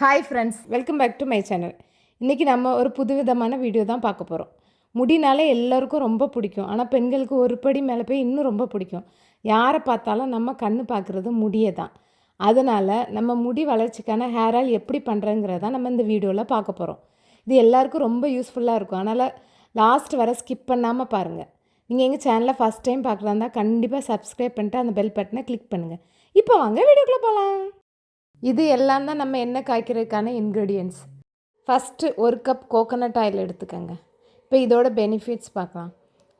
Hi friends, welcome back to my channel. இன்றைக்கி நம்ம ஒரு புதுவிதமான வீடியோ தான் பார்க்க போகிறோம். முடினாலே எல்லாருக்கும் ரொம்ப பிடிக்கும். ஆனால் பெண்களுக்கு ஒரு படி மேலே போய் இன்னும் ரொம்ப பிடிக்கும். யாரை பார்த்தாலும் நம்ம கண் பார்க்குறது முடியை தான். அதனால் நம்ம முடி வளர்ச்சிக்கான ஹேர் ஆயில் எப்படி பண்ணுறங்கிறத நம்ம இந்த வீடியோவில் பார்க்க போகிறோம். இது எல்லாருக்கும் ரொம்ப யூஸ்ஃபுல்லாக இருக்கும். அதனால் லாஸ்ட் வர ஸ்கிப் பண்ணாமல் பாருங்கள். நீங்கள் எங்கள் சேனலை ஃபஸ்ட் டைம் பார்க்குறாந்தா கண்டிப்பாக சப்ஸ்கிரைப் பண்ணிட்டு அந்த பெல் பட்டனை கிளிக் பண்ணுங்கள். இப்போ வாங்க வீடியோக்குள்ளே போகலாம். இது எல்லாம் தான் நம்ம எண்ணெய் காய்க்கிறதுக்கான ingredients. First 1 cup coconut oil எடுத்துக்கோங்க. இப்போ இதோட பெனிஃபிட்ஸ் பார்க்கலாம்.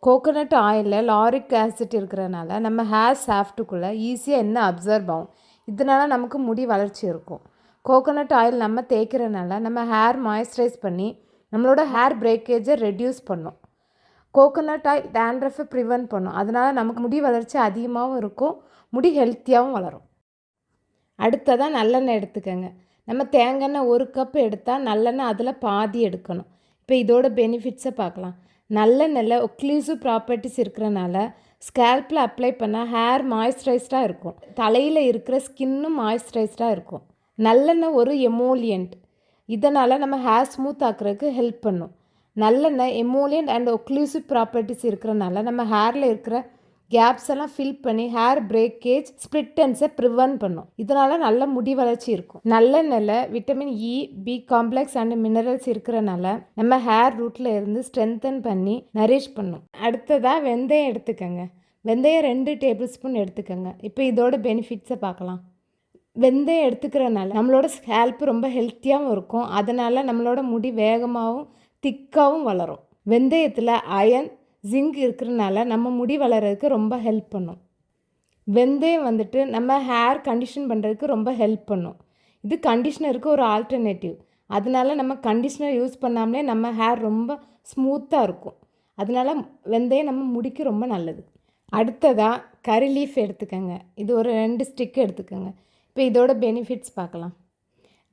கோகோனட் ஆயிலில் லாரிக் ஆசிட் இருக்கிறனால நம்ம ஹேர் சாஃப்ட்டுக்குள்ளே ஈஸியாக எண்ணெய் அப்சர்வ் ஆகும். இதனால் நமக்கு முடி வளர்ச்சி இருக்கும். கோகோனட் ஆயில் நம்ம தேய்க்கிறனால நம்ம ஹேர் மாய்ஸ்சரைஸ் பண்ணி நம்மளோட ஹேர் பிரேக்கேஜை ரெடியூஸ் பண்ணும். கோகோனட் ஆயில் டேண்ட்ரஃபை ப்ரிவென்ட் பண்ணும். அதனால் நமக்கு முடி வளர்ச்சி அதிகமாகவும் இருக்கும், முடி ஹெல்த்தியாகவும் வளரும். அடுத்ததாக நல்லெண்ணெய் எடுத்துக்கோங்க. நம்ம தேங்காய் 1 கப் எடுத்தால் நல்லெண்ணெய் அதில் பாதி எடுக்கணும். இப்போ இதோட பெனிஃபிட்ஸை பார்க்கலாம். நல்லெண்ணெயில் ஒக்ளூசிவ் ப்ராப்பர்ட்டிஸ் இருக்கிறனால ஸ்கேல்பில் அப்ளை பண்ணால் ஹேர் மாய்ஸ்சரைஸ்டாக இருக்கும். தலையில் இருக்கிற ஸ்கின்னும் மாய்ஸ்சரைஸ்டாக இருக்கும். நல்லெண்ணெய் ஒரு எமோலியன்ட். இதனால் நம்ம ஹேர் ஸ்மூத் ஆக்குறதுக்கு ஹெல்ப் பண்ணும். நல்லெண்ணெய் எமோலியன்ட் அண்ட் ஒக்ளூசிவ் ப்ராப்பர்ட்டிஸ் இருக்கிறனால நம்ம ஹேரில் இருக்கிற கேப்ஸ் எல்லாம் ஃபில் பண்ணி ஹேர் பிரேக்கேஜ் ஸ்ப்ளிட்டன்ஸை ப்ரிவென்ட் பண்ணும். இதனால் நல்ல முடி வளர்ச்சி இருக்கும். நல்லெண்ணெயில் vitamin E, B complex and minerals இருக்கிறனால நம்ம ஹேர் ரூட்டில் இருந்து ஸ்ட்ரென்தன் பண்ணி நரிஷ் பண்ணும். அடுத்ததாக வெந்தயம் எடுத்துக்கோங்க. வெந்தயம் 2 டேபிள் ஸ்பூன் எடுத்துக்கோங்க. இப்போ இதோட பெனிஃபிட்ஸை பார்க்கலாம். வெந்தயம் எடுத்துக்கிறனால நம்மளோட ஸ்கேல்ப்பு ரொம்ப ஹெல்த்தியாகவும் இருக்கும். அதனால் நம்மளோட முடி வேகமாகவும் திக்காகவும் வளரும். வெந்தயத்தில் அயன், ஜிங்க் இருக்கிறனால நம்ம முடி வளர்கிறதுக்கு ரொம்ப ஹெல்ப் பண்ணும். வெந்தயம் நம்ம ஹேர் கண்டிஷன் பண்ணுறதுக்கு ரொம்ப ஹெல்ப் பண்ணும். இது கண்டிஷ்னருக்கு ஒரு ஆல்டர்னேட்டிவ். அதனால நம்ம கண்டிஷ்னர் யூஸ் பண்ணாமலே நம்ம ஹேர் ரொம்ப ஸ்மூத்தாக இருக்கும். அதனால் வெந்தயம் நம்ம முடிக்கு ரொம்ப நல்லது. அடுத்ததாக கறி லீஃப் எடுத்துக்கோங்க. இது ஒரு 2 ஸ்டிக் எடுத்துக்கோங்க. இப்போ இதோட பெனிஃபிட்ஸ் பார்க்கலாம்.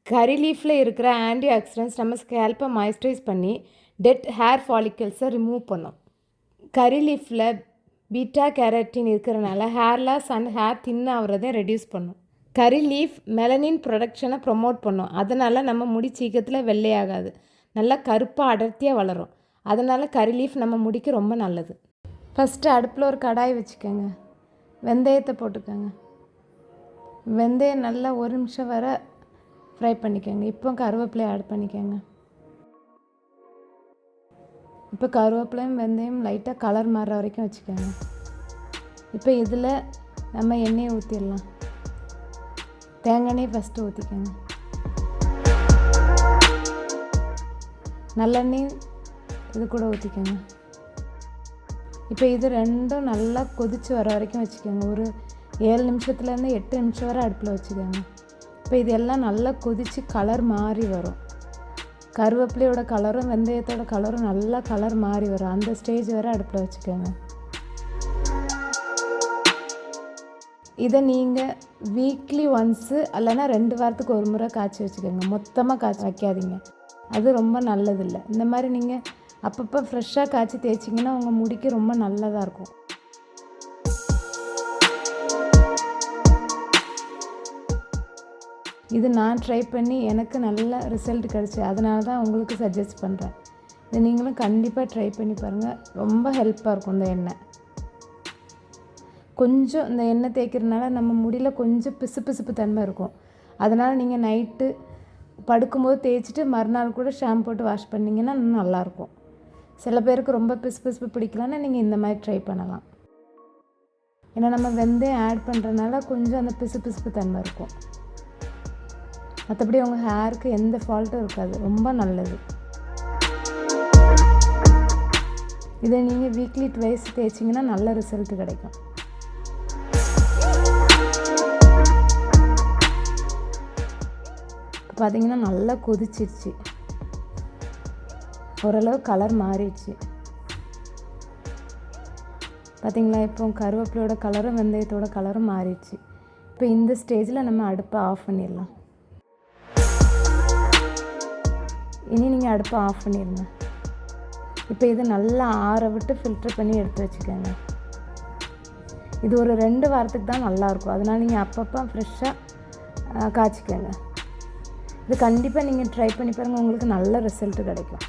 கறி லீஃபில் இருக்கிற ஆன்டி ஆக்சிடென்ட்ஸ் நம்ம ஸ்கேல்ப்பை மாய்ஸ்சரைஸ் பண்ணி டெட் ஹேர் ஃபாலிக்கல்ஸை ரிமூவ் பண்ணும். கறி லீஃபில் பீட்டா கேரட்டின் இருக்கிறனால hair loss and hair thin ஆகிறதை ரெடியூஸ் பண்ணும். கறி லீஃப் மெலனின் ப்ரொடக்ஷனை ப்ரொமோட் பண்ணும். அதனால் நம்ம முடி சீக்கிரத்தில் வெள்ளையாகாது, நல்லா கருப்பாக அடர்த்தியாக வளரும். அதனால் கறி லீஃப் நம்ம முடிக்கு ரொம்ப நல்லது. ஃபஸ்ட்டு அடுப்பில் ஒரு கடாய் வச்சுக்கோங்க. வெந்தயத்தை போட்டுக்கோங்க. வெந்தயம் நல்லா 1 நிமிஷம் வரை ஃப்ரை பண்ணிக்கோங்க. இப்போ கருவேப்பிலை ஆட் பண்ணிக்கோங்க. இப்போ கருவேப்பிலையும் வெந்தயம் லைட்டாக கலர் மாறுற வரைக்கும் வச்சுக்கோங்க. இப்போ இதில் நம்ம எண்ணெயை ஊற்றிடலாம். தேங்காய் எண்ணெயை ஃபஸ்ட்டு ஊற்றிக்கோங்க. நல்லெண்ணெய் இது கூட ஊற்றிக்கோங்க. இப்போ இது ரெண்டும் நல்லா கொதித்து வர வரைக்கும் வச்சுக்கோங்க. ஒரு 7 நிமிஷத்துலேருந்து 8 நிமிஷம் வரை அடுப்பில் வச்சுக்கோங்க. இப்போ இது எல்லாம் நல்லா கொதித்து கலர் மாறி வரும். கருவேப்பிலையோட கலரும் வெந்தயத்தோட கலரும் நல்லா கலர் மாறி வரும். அந்த ஸ்டேஜ் வரை அடுப்பில் வச்சுக்கோங்க. இதை நீங்கள் வீக்லி ஒன்ஸு இல்லைன்னா 2 வாரத்துக்கு ஒரு முறை காய்ச்சி வச்சுக்கோங்க. மொத்தமாக காய்ச்சி வைக்காதீங்க, அது ரொம்ப நல்லதில்லை. இந்த மாதிரி நீங்கள் அப்பப்போ ஃப்ரெஷ்ஷாக காய்ச்சி தேய்ச்சிங்கன்னா உங்கள் முடிக்கு ரொம்ப நல்லதாக இருக்கும். இது நான் ட்ரை பண்ணி எனக்கு நல்ல ரிசல்ட் கிடச்சி, அதனால தான் உங்களுக்கு சஜஸ்ட் பண்ணுறேன். இதை நீங்களும் கண்டிப்பாக ட்ரை பண்ணி பாருங்கள். ரொம்ப ஹெல்ப்பாக இருக்கும் இந்த எண்ணெய். கொஞ்சம் இந்த எண்ணெய் தேய்க்கிறதுனால நம்ம முடியில் கொஞ்சம் பிசுப்பு தன்மை இருக்கும். அதனால் நீங்கள் நைட்டு படுக்கும்போது தேய்ச்சிட்டு மறுநாள் கூட ஷாம்பு போட்டு வாஷ் பண்ணிங்கன்னா இன்னும் நல்லாயிருக்கும். சில பேருக்கு ரொம்ப பிசுப்பு பிடிக்கலன்னா நீங்கள் இந்த மாதிரி ட்ரை பண்ணலாம். ஏன்னா நம்ம வெந்தயம் ஆட் பண்ணுறதுனால கொஞ்சம் அந்த பிசுப்பு தன்மை இருக்கும். மற்றபடி உங்கள் ஹேருக்கு எந்த ஃபால்ட்டும் இருக்காது. ரொம்ப நல்லது. இதை நீங்கள் வீக்லி 2 தேய்ச்சிங்கன்னா நல்ல ரிசல்ட் கிடைக்கும். இப்போ பார்த்தீங்கன்னா நல்லா கொதிச்சிருச்சு, ஓரளவு கலர் மாறிடுச்சு. பார்த்தீங்களா? இப்போ கருவேப்பிலையோட கலரும் வெந்தயத்தோட கலரும் மாறிடுச்சு. இப்போ இந்த ஸ்டேஜில் நம்ம அடுப்பை ஆஃப் பண்ணிடலாம். இனி நீங்கள் அடுப்பை ஆஃப் பண்ணிடுங்க. இப்போ இது நல்லா ஆற விட்டு ஃபில்டர் பண்ணி எடுத்து வச்சுக்கோங்க. இது ஒரு 2 வாரத்துக்கு தான் நல்லாயிருக்கும். அதனால் நீங்கள் அப்பப்போ ஃப்ரெஷ்ஷாக காய்ச்சிக்கோங்க. இது கண்டிப்பாக நீங்கள் ட்ரை பண்ணி பாருங்கள், உங்களுக்கு நல்ல ரிசல்ட் கிடைக்கும்.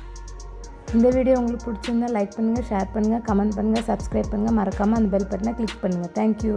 இந்த வீடியோ உங்களுக்கு பிடிச்சிருந்தா லைக் பண்ணுங்கள், ஷேர் பண்ணுங்கள், கமெண்ட் பண்ணுங்கள், சப்ஸ்கிரைப் பண்ணுங்கள், மறக்காமல் அந்த பெல் பட்டனை கிளிக் பண்ணுங்கள். தேங்க்யூ.